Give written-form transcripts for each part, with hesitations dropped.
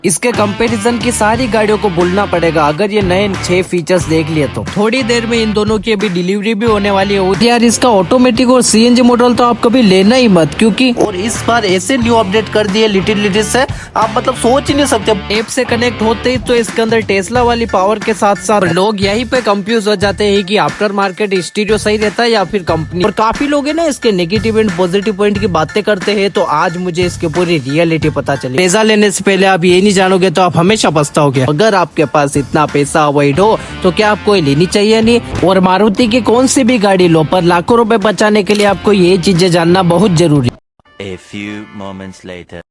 इसके कंपैरिजन की सारी गाड़ियों को भूलना पड़ेगा अगर ये नए 6 फीचर्स देख लिए तो। थोड़ी देर में इन दोनों की अभी डिलीवरी भी होने वाली है यार। इसका ऑटोमेटिक और सीएनजी मॉडल तो आप कभी लेना ही मत, क्योंकि और इस बार ऐसे न्यू अपडेट कर दिए लिटिल से आप मतलब सोच ही नहीं सकते। ऐप से कनेक्ट होते ही तो इसके अंदर टेस्ला वाली पावर के साथ साथ लोग यहीं पे कंफ्यूज हो जाते हैं कि आफ्टर मार्केट स्टीरियो सही रहता है या फिर कंपनी। और काफी लोग है ना इसके नेगेटिव एंड पॉजिटिव पॉइंट की बातें करते हैं, तो आज मुझे इसकी पूरी रियलिटी पता चली। पैसा लेने से पहले आप ये नहीं जानोगे तो आप हमेशा पछताओगे। अगर आपके पास इतना पैसा अवॉइड हो तो क्या आपको लेनी चाहिए नहीं। और मारुति की कौन सी भी गाड़ी लो, पर लाखों रुपए बचाने के लिए आपको ये चीजें जानना बहुत जरूरी। A few moments later.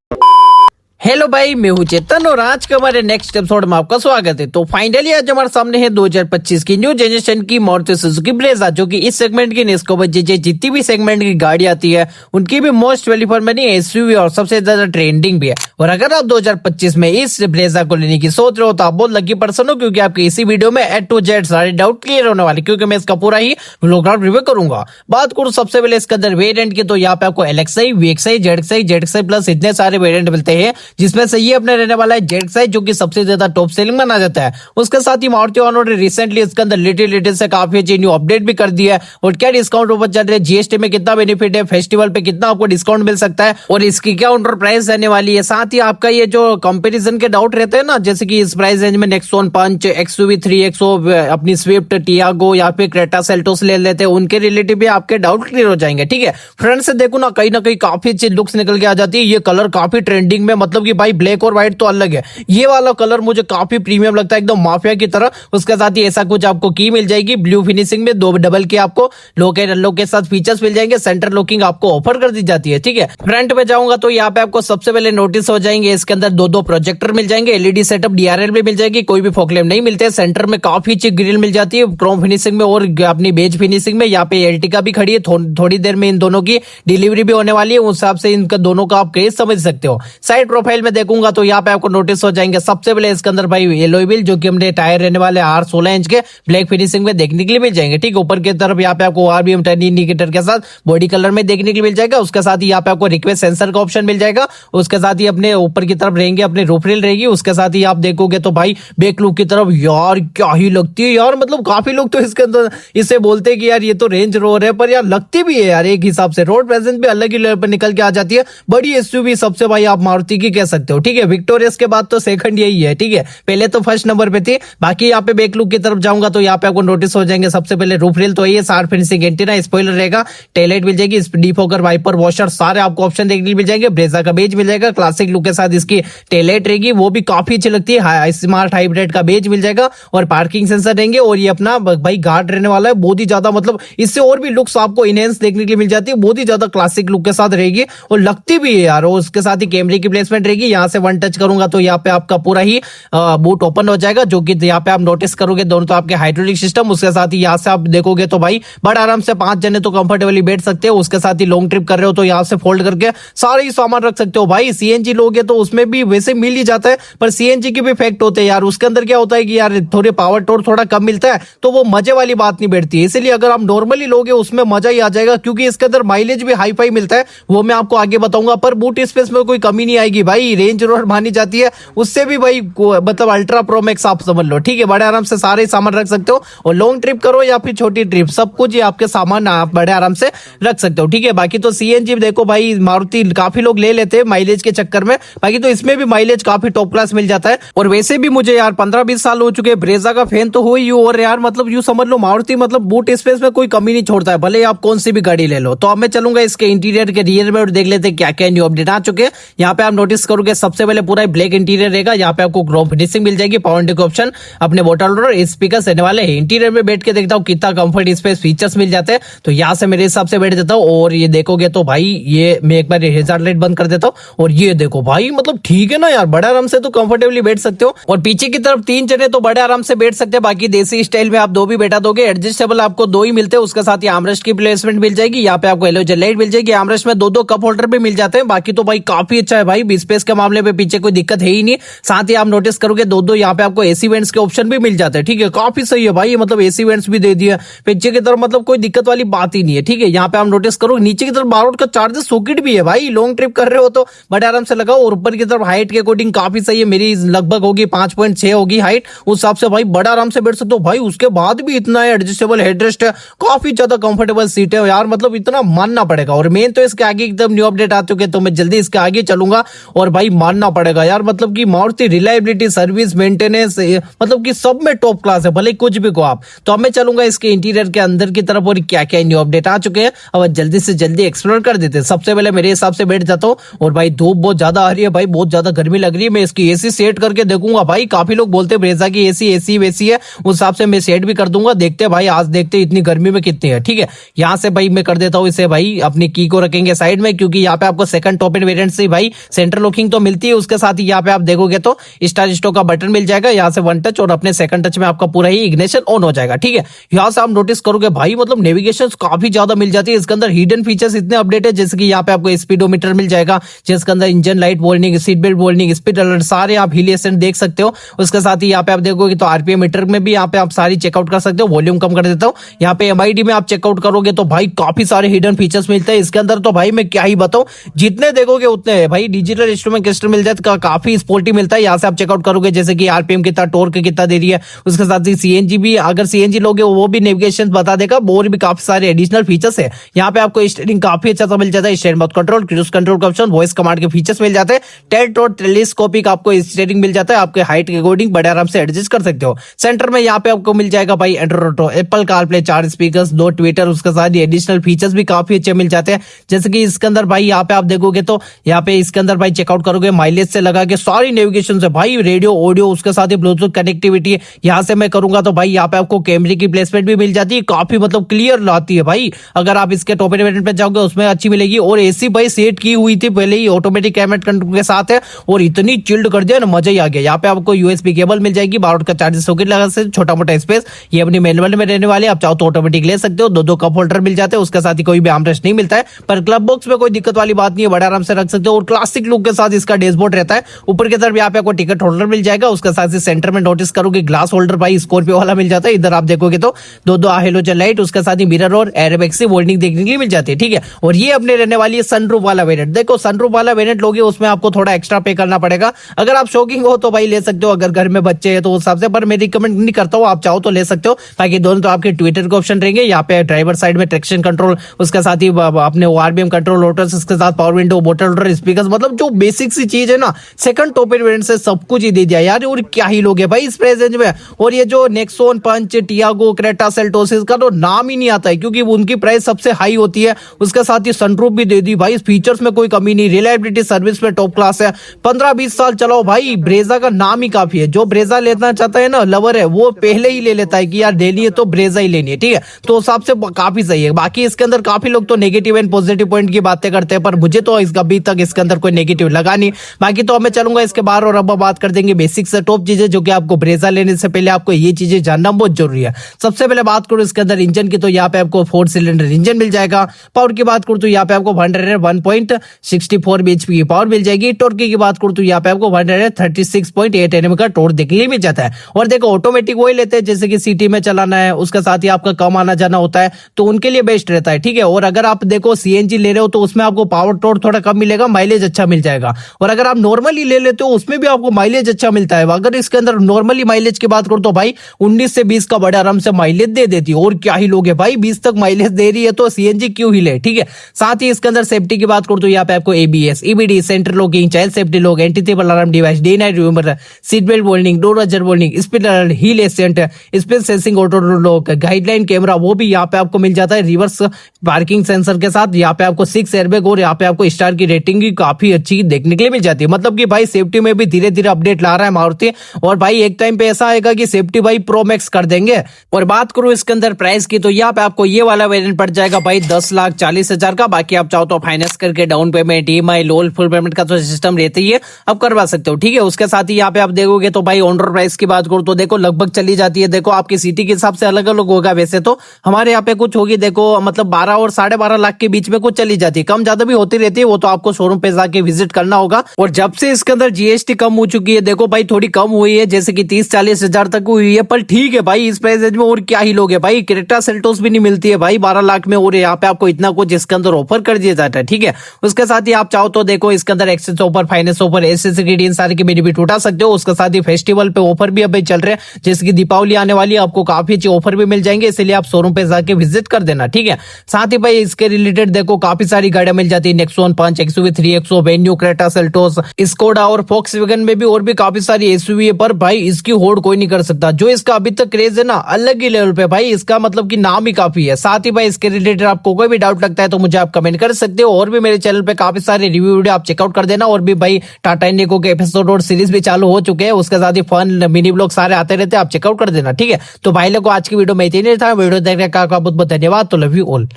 Hello भाई, मैं हूँ चेतन और आज के हमारे नेक्स्ट एपिसोड में आपका स्वागत है। तो फाइनली आज हमारे सामने है 2025 की न्यू जनरेशन की मारुति सुजुकी ब्रेजा, जो कि इस सेगमेंट की इसको बच्चे जितनी भी सेगमेंट की गाड़ी आती है उनकी भी most value for money SUV और सबसे ज्यादा ट्रेंडिंग भी है। और अगर आप 2025 में इस ब्रेजा को लेने की सोच रहे हो तो आप बहुत लकी पर्सन हो, क्योंकि आपके इसी वीडियो में A to Z सारे डाउट क्लियर होने वाले, क्योंकि मैं इसका पूरा ही व्लॉग रिव्यू करूंगा। बात करूं सबसे पहले इसके अंदर वेरिएंट की, तो यहाँ पे आपको LXi, VXi, ZXi, ZXi plus इतने सारे वेरिएंट मिलते हैं, जिसमें से ये अपने रहने वाला है ZXi, जो कि सबसे ज्यादा टॉप सेलिंग माना जाता है। उसके साथ ही मारुति ऑनर ने रिसेंटली इसके अंदर लिटिल से काफी अच्छी न्यू अपडेट भी कर दिया है। और क्या डिस्काउंट ऑफर चल रहे हैं, जीएसटी में कितना बेनिफिट है, फेस्टिवल पे कितना आपको डिस्काउंट मिल सकता है और इसकी क्या ऑनर प्राइस रहने वाली है। साथ ही आपका ये जो कंपैरिजन के डाउट रहते हैं ना, जैसे कि इस प्राइस रेंज में नेक्सॉन पंच, XUV3 अपनी स्विफ्ट, टियागो या फिर क्रेटा सेल्टोस ले लेते हैं, उनके रिलेटिव भी आपके डाउट क्लियर हो जाएंगे। ठीक है, फ्रंट से देखो ना कहीं काफी अच्छी लुक्स निकल के आ जाती है। ये कलर काफी ट्रेंडिंग में, मतलब कि भाई ब्लैक और व्हाइट तो अलग है, ये वाला कलर मुझे काफी प्रीमियम लगता है, एकदम माफिया की तरह। उसके साथ ही ऐसा कुछ आपको की मिल जाएगी ब्लू फिनिशिंग में, 2 डबल की आपको लॉक के साथ फीचर्स मिल जाएंगे। सेंटर लॉकिंग आपको ऑफर कर दी जाती है। ठीक है, फ्रंट पे जाऊंगा तो यहाँ पे आपको सबसे पहले नोटिस हो जाएंगे इसके अंदर 2 प्रोजेक्टर मिल जाएंगे, एलईडी सेटअप, DRL भी मिल जाएगी, कोई भी फॉग लैंप नहीं मिलते। सेंटर में काफी अच्छी ग्रिल मिल जाती है क्रोम फिनिशिंग में और अपनी बेज फिनिशिंग में। यहाँ पे एर्टिगा भी खड़ी है, थोड़ी देर में इन दोनों की डिलीवरी भी होने वाली है, उस हिसाब से इनका दोनों का आप क्रेज समझ सकते हो। साइड प्रोफाइल में देखूंगा तो यहाँ पे आपको नोटिस हो जाएंगे सबसे पहले इसके अंदर भाई एलॉय व्हील, जो कि हमने टायर रहने वाले R16 इंच के ब्लैक फिनिशिंग में देखने के लिए मिल जाएंगे। ठीक, ऊपर की तरफ यहाँ पे आपको RBM टर्न इंडिकेटर के साथ बॉडी कलर में देखने के लिए मिल जाएगा। उसके साथ ही यहाँ पे आपको रिक्वेस्ट सेंसर का ऑप्शन मिल जाएगा। उसके साथ ही अपने ऊपर की तरफ रहेंगे अपने रूफ रेल रहेगी। उसके साथ ही आप देखोगे तो भाई बैक लुक की तरफ यार क्या ही लगती है यार, मतलब काफी लोग तो इसके अंदर इसे बोलते हैं कि यार ये तो रेंज रोवर है, पर यार लगती भी है यार एक हिसाब से। रोड प्रेजेंस भी अलग ही लेवल पर निकल के आ जाती है। बड़ी एसयूवी सबसे भाई आप मारुति की कह सकते हो। ठीक है, विक्टोरियस के बाद तो सेकंड यही है। ठीक है, पहले तो फर्स्ट नंबर पे थी। बाकी यहाँ पे बैक लुक की तरफ जाऊंगा तो यहाँ पे आपको नोटिस हो जाएंगे सबसे पहले रूफ रेल तो ये शार्प फिनिशिंग एंटीना, स्पॉइलर रहेगा, टेललाइट मिल जाएगी, डिफोगर, वाइपर, वॉशर सारे आपको ऑप्शन देखने मिल जाएंगे। ब्रेजा का बेज मिल जाएगा, क्लासिक लुक के साथ इसकी टेललाइट रहेगी, वो भी काफी अच्छी लगती है। स्मार्ट हाइब्रिड का बेज मिल जाएगा और पार्किंग सेंसर रहेंगे। और ये अपना भाई गार्ड रहने वाला है, बहुत ही ज्यादा मतलब इससे और भी लुक्स आपको इनहेंस देखने के लिए मिल जाती है, बहुत ही ज्यादा क्लासिक लुक के साथ रहेगी और लगती भी है यार। और उसके साथ ही कैमरे की प्लेसमेंट रहेगी। यहाँ से वन टच करूंगा तो यहाँ पे आपका पूरा ही बूट ओपन हो जाएगा, जो कि यहाँ पे आप नोटिस करोगे दोनों तो आपके हाइड्रोलिक सिस्टम। उसके साथ ही यहाँ से आप देखोगे तो भाई बड़ा आराम से 5 जने तो कंफर्टेबली बैठ सकते हो। उसके साथ ही लॉन्ग ट्रिप कर रहे हो तो यहाँ से फोल्ड करके सारे ही सामान रख सकते हो। भाई सीएनजी लोगे तो उसमें भी वैसे मिल ही जाता है, पर सीएनजी के भी इफेक्ट होते हैं यार। उसके अंदर क्या होता है कि यार थोड़े पावर टोर थोड़ा कम मिलता है, तो वो मजे वाली बात नहीं बैठती है। इसलिए अगर आप नॉर्मली लोगे उसमें मजा ही आ जाएगा, क्योंकि इसके अंदर माइलेज भी हाई फाई मिलता है, वो मैं आपको आगे बताऊंगा। पर बूट स्पेस में कोई कमी नहीं आएगी भाई, रेंज रोवर मानी जाती है, उससे भी भाई मतलब अल्ट्रा प्रो मैक्स आप समझ लो। ठीक है, बड़े आराम से सारे सामान रख सकते हो और लॉन्ग ट्रिप करो या फिर छोटी ट्रिप, सब कुछ ये आपके सामान आप बड़े आराम से रख सकते हो। ठीक है, बाकी तो सीएनजी देखो भाई मारुति काफी लोग ले लेते हैं माइलेज के चक्कर में, बाकी तो इसमें भी माइलेज काफी टॉप क्लास मिल जाता है। और वैसे भी मुझे यार 15-20 साल हो चुके, ब्रेजा का फैन तो हो ही हूं। और यार मतलब यूं समझ लो मारुति मतलब बूट स्पेस में कोई कमी नहीं छोड़ता है, भले आप कौन सी भी गाड़ी ले लो। तो अब मैं चलूंगा इसके इंटीरियर के रियर में और देख लेते हैं क्या क्या न्यू अपडेट आ चुके हैं। यहाँ पे आप नोटिस करोगे सबसे पहले पूरा ब्लैक इंटीरियर रहेगा। यहाँ पे आपको क्रोम फिनिशिंग मिल जाएगी, पावर विंडो के ऑप्शन, अपने बॉटल और स्पीकर रहने वाले हैं। इंटीरियर में बैठ के देखता हूँ कितना कंफर्ट स्पेस फीचर्स मिल जाते हैं, तो यहाँ से मेरे हिसाब से बैठ देता हूँ। और ये देखोगे तो भाई ये मैं एक बार हेजार्ड लाइट बंद कर देता हूँ और ये देखो भाई मतलब ठीक है ना यार, बड़े आराम से तो कंफर्टेबली बैठ सकते हो। और पीछे की तरफ 3 जने तो बड़े आराम से बैठ सकते हैं, बाकी देसी स्टाइल में आप 2 भी बैठा दोगे। एडजस्टेबल आपको 2 ही मिलते हैं। उसके साथ ही आर्मरेस्ट की प्लेसमेंट मिल जाएगी। यहाँ पे आपको एलोजन लाइट मिल जाएगी। आर्मरेस्ट में 2 कप होल्डर भी मिल जाते हैं। बाकी तो भाई काफी अच्छा है भाई, स्पेस के मामले में पीछे कोई दिक्कत है ही नहीं। साथ ही आप नोटिस करोगे दो यहाँ पे आपको एसी वेंट्स के ऑप्शन भी मिल जाते हैं, ठीक है, काफी सही है भाई, मतलब एसी वेंट्स भी दे दिया पीछे की तरफ, मतलब कोई दिक्कत वाली बात ही नहीं है, ठीक है। यहाँ पे आप नोटिस करो नीचे की तरफ 12 का चार्जर सॉकेट भी है भाई, लॉन्ग ट्रिप कर रहे हो तो बड़े आराम से लगाओ। और ऊपर की तरफ हाइट के अकॉर्डिंग काफी सही है, मेरी लगभग होगी 5.6 होगी हाइट, उस हिसाब से भाई बड़ा आराम से बैठ सकते हो भाई। उसके बाद भी इतना है, एडजस्टेबल हेडरेस्ट है, काफी ज्यादा कंफर्टेबल सीट है यार, मतलब इतना मानना पड़ेगा। और मेन तो इसके आगे एकदम न्यू अपडेट आ चुके हैं, तो मैं जल्दी इसके आगे चलूंगा और भाई मानना पड़ेगा यार, मतलब कि मारुति रिलायबिलिटी, सर्विस, मेंटेनेंस, मतलब कि सब में टॉप क्लास है, भले कुछ भी को आप। तो अब मैं चलूंगा इसके इंटीरियर के अंदर की तरफ और क्या क्या न्यू अपडेट आ चुके हैं, अब जल्दी से जल्दी एक्सप्लोर कर देते हैं। सबसे पहले मेरे हिसाब से बैठ जाता हूँ, और भाई धूप बहुत ज्यादा आ रही है भाई, बहुत ज्यादा गर्मी लग रही है, मैं इसकी एसी सेट करके देखूंगा भाई। काफी लोग बोलते हैं ब्रेजा की एसी वैसी है, उस हिसाब से मैं सेट भी कर दूंगा। देखते हैं भाई, आज देखते हैं इतनी गर्मी में कितनी है, ठीक है। यहाँ से भाई मैं कर देता हूँ इसे भाई, अपनी की को रखेंगे साइड में, क्योंकि यहाँ पे आपको सेकंड टॉप एंड वेरिएंट से भाई सेंटर लॉकिंग तो मिलती है, उसके साथ ही यहाँ पे आप देखोगे तो स्टार स्टॉक का बटन मिल जाएगा, यहाँ से वन टच और अपने सेकंड टच में आपका पूरा ही इग्निशन ऑन हो जाएगा, ठीक है। यहाँ से आप नोटिस करोगे भाई, मतलब नेविगेशन काफी ज्यादा मिल जाती है इसके अंदर, हिडन फीचर्स इतने अपडेट है, जैसे कि यहाँ पे आपको स्पीडोमीटर मिल जाएगा, जिसके अंदर engine light warning, seat belt warning, speed alert, सारे आप हिल एसेंट देख सकते हो। उसके साथ ही यहाँ पे आप देखोगे तो आरपीएम मीटर में भी यहाँ पे आप सारी चेकआउट कर सकते हो। वॉल्यूम कम कर देता हूँ, यहाँ पे एमआईडी में आप चेकआउट करोगे तो भाई काफी सारे हिडन फीचर्स मिलते हैं इसके अंदर, तो भाई मैं क्या ही बताऊं, जितने देखोगे उतने है भाई। डिजिटल इंस्ट्रूमेंट क्लस्टर मिल जाए तो काफी स्पोर्टी मिलता है, यहाँ से आप चेकआउट करोगे जैसे कि आरपीएम कितना, टॉर्क कितना दे रही है। उसके साथ ही सीएनजी भी, अगर सीएनजी लोगे वो भी नेविगेशन बता देगा, और भी काफी सारे एडिशनल फीचर्स है। यहाँ पे आपको स्टीयरिंग काफी अच्छा सा मिल जाता है, steering mouth control, cruise control का ऑप्शन, वॉइस कमांड के फीचर्स मिल जाते हैं। टेल्ट और टेलीस्कोपिक आपको स्टीयरिंग मिल जाता है, आपके हाइट के अकॉर्डिंग बड़े आराम से एडजस्ट कर सकते हो। सेंटर में यहाँ पे आपको मिल जाएगा भाई Android auto, Apple CarPlay, 4 speakers, 2 Twitter, उसके साथ एडिशनल फीचर्स भी काफी अच्छे मिल जाते हैं। जैसे कि इसके अंदर भाई यहाँ पे आप देखोगे तो यहाँ पे इसके अंदर भाई चेकआउट करोगे माइलेज से लगा के सारी नेविगेशन से भाई, रेडियो, ऑडियो, उसके साथ ही ब्लूटूथ कनेक्टिविटी यहाँ से मैं करूंगा तो भाई यहाँ पे आपको कैमरे की प्लेसमेंट भी मिल जाती है, काफी मतलब क्लियर लाती है भाई। अगर आप इसके टॉप एंड वेरिएंट पे जाओगे उसमें अच्छी मिलेगी। और एसी भाई सेट की हुई थी पहले ही, ऑटोमेटिक क्लाइमेट कंट्रोल के साथ है, और इतनी चिल्ड कर दिया ना, मजा ही आ गया। यहाँ पे आपको यूएसबी केबल मिल जाएगी, 12 का चार्जर सॉकेट लगा सकते, छोटा मोटा स्पेस, ये अपनी मैनुअल में रहने वाले, आप चाहो तो ऑटोमेटिक ले सकते हो। दो कप होल्डर मिल जाते हैं, उसके साथ ही कोई भी आर्मरेस्ट नहीं मिलता है, पर क्लब बॉक्स में कोई दिक्कत वाली बात नहीं है, बड़ा आराम से रख सकते हो। और क्लासिक लुक के साथ इसका डैशबोर्ड रहता है। ऊपर की तरफ यहाँ पे आपको टिकट होल्डर मिल जाएगा, उसके साथ ही सेंटर में नोटिस करोगे ग्लास होल्डर भाई स्कॉर्पियो वाला मिल जाता है। इधर आप देखोगे तो दो हेलोजन लाइट, उसके साथ ही मिरर और एयरबैग से वार्निंग देखने के लिए मिल जाती है, ठीक है। और ये अपने रहने वाली है सनरूफ वाला वेरिएंट। देखो सनरूफ वाला वेरिएंट लोगे उसमें आपको थोड़ा एक्स्ट्रा पे करना पड़ेगा, अगर आप शौकीन हो तो भाई ले सकते हो, अगर घर में बच्चे हैं तो उस हिसाब से, पर मैं रिकमेंड नहीं करता हूँ, आप चाहो तो ले सकते हो। बाकी दोनों तो आपके ट्विटर के ऑप्शन रहेंगे, यहाँ पे ड्राइवर साइड में ट्रैक्शन कंट्रोल, उसके साथ ही अपने आरबीएम कंट्रोल, रोटर्स, इसके साथ power window, bottle holder, speakers, मतलब जो बेसिक सी चीज है ना, सेकंड टॉप एंड वेरिएंट से सब कुछ ही दे दिया यार। और क्या ही लोगे भाई इस प्राइस रेंज में। और ये जो नेक्सॉन, पंच, टियागो, क्रेटा, सेल्टोस, इसका तो नाम ही नहीं आता है, क्योंकि उनकी प्राइस सबसे हाई होती है। उसके साथ ही सनरूफ भी दे दी भाई, फीचर्स में कोई कमी नहीं, रिलायबिलिटी, सर्विस में टॉप क्लास है। 15-20 साल चलाओ भाई, ब्रेजा का नाम ही काफी है। जो ब्रेजा लेना चाहता है ना, लवर है, वो पहले ही ले लेता है कि यार लेनी है तो ब्रेजा ही लेनी है, ठीक है। तो उस हिसाब से काफी सही है। बाकी इसके अंदर काफी लोग तो नेगेटिव एंड पॉजिटिव पॉइंट की बातें करते हैं, पर मुझे तो अभी तक इसके अंदर कोई नेगेटिव लगा नहीं। बाकी तो मैं चलूंगा इसके बाहर और अब बात कर देंगे बेसिक से टॉप चीजें, जो कि आपको ब्रेजा लेने से पहले आपको ये चीजें जानना बहुत जरूरी है। सबसे पहले बात करूं इसके अंदर इंजन की, तो यहाँ पे आपको 4 सिलेंडर इंजन मिल जाएगा। पावर की बात करूं तो यहाँ पे आपको 101.64 bhp की पावर मिल जाएगी। टॉर्क की बात करूं तो यहाँ पे आपको 136.8 Nm का टॉर्क देखने के लिए मिल जाता है। और देखो ऑटोमेटिक वही लेते हैं जैसे कि सिटी में चलाना है, उसके साथ ही आपका कम आना जाना होता है, तो उनके लिए बेस्ट रहता है, ठीक है। और अगर आप देखो सीएनजी ले रहे हो तो उसमें आपको पावर टॉर्क थोड़ा कम मिलेगा, माइलेज अच्छा मिल जाएगा। और अगर आप नॉर्मली ले लेते हो उसमें भी आपको माइलेज अच्छा मिलता है। अगर इसके अंदर नॉर्मली माइलेज की बात करूं तो भाई 19 से 20 का बड़े आराम से माइलेज दे देती है। और क्या ही लोगे भाई, 20 तक माइलेज दे रही है तो सीएनजी क्यों ही ले, ठीक है। साथ ही इसके अंदर सेफ्टी की बात करूं तो यहाँ पे आपको ABS, EBD, centre locking, child safety lock, anti theft alarm device, day night remover, seat belt warning, door ajar warning, speed alert, hill ascent, space sensing, auto lock, guideline camera, वो भी यहाँ पे आपको मिल जाता है। रिवर्स पार्किंग सेंसर के साथ यहाँ पे आपको 6 एयरबैग, और यहाँ पे आपको स्टार की रेटिंग भी काफी अच्छी देखने के लिए मिल जाती है। मतलब कि भाई सेफ्टी में भी धीरे धीरे अपडेट ला रहा है मारुति, और भाई एक टाइम पे ऐसा आएगा कि सेफ्टी भाई प्रो मैक्स कर देंगे। और बात करूं इसके अंदर प्राइस की, तो यहाँ पे आपको ये वाला वेरिएंट पड़ जाएगा भाई 10,40,000 का। बाकी आप चाहो तो फाइनेंस करके down payment, EMI, loan, full payment का तो सिस्टम रहता ही है, आप करवा सकते हो, ठीक है। उसके साथ ही यहाँ पे आप देखोगे तो भाई ऑन रोड प्राइस की बात करूं तो देखो लगभग चली जाती है, देखो आपकी सिटी के हिसाब से अलग अलग होगा। वैसे तो हमारे यहाँ पे कुछ होगी देखो, मतलब 12 और 12.5 लाख के बीच में कुछ चली जाती है, कम ज्यादा भी होती रहती है, वो तो आपको शोरूम पे जाके विजिट करना होगा। और जब से इसके अंदर जीएसटी कम हो चुकी है, देखो भाई थोड़ी कम हुई है, जैसे कि 30-40 हजार तक हुई है, पर ठीक है भाई, इस प्राइस रेंज में और क्या ही लोगे भाई। क्रेटा सेल्टोस भी नहीं मिलती है भाई 12 लाख में, और यहाँ पे आपको इतना कुछ इसके अंदर ऑफर कर दिया जाता है, ठीक है। उसके साथ ही आप चाहो तो देखो इसके अंदर एक्सेस ऑफर, फाइनेंस ऑफर, एसएससीडी इन सारे के बेनिफिट उठा सकते हो। उसके साथ ही फेस्टिवल पे ऑफर भी अभी चल रहे हैं, जैसे कि दीपावली आने वाली है, आपको काफी अच्छे ऑफर भी मिल जाएंगे, इसलिए आप शोरूम पे जाके विजिट कर देना, ठीक है। साथ ही भाई इसके रिलेटेड देखो काफी सारी गाड़ियां मिल जाती है, नेक्सॉन 5, एक्सयूवी 3 एक्सो, वेन्यू, क्रेटा सेल्टोस, स्कोडा और वैगन में भी और भी काफी सारी एसयूवी है, पर भाई इसकी होड़ कोई नहीं कर सकता। जो इसका अभी तक क्रेज है ना, अलग ही लेवल पे भाई, इसका मतलब कि नाम ही काफी है। साथ ही भाई इसके रिलेटेड आपको कोई भी डाउट लगता है तो मुझे आप कमेंट कर सकते हो, और भी मेरे चैनल पे काफी सारे रिव्यू वीडियो आप चेकआउट कर देना। और भी भाई टाटा इंडिगो के एपिसोड और सीरीज भी चालू हो चुके हैं, उसके साथ ही फन मिनी ब्लॉग सारे आते रहते हैं, आप चेकआउट कर देना, ठीक है। तो भाई लोगों आज की वीडियो में इतनी था, वीडियो देखने का बहुत बहुत धन्यवाद। तो लव यू ऑल।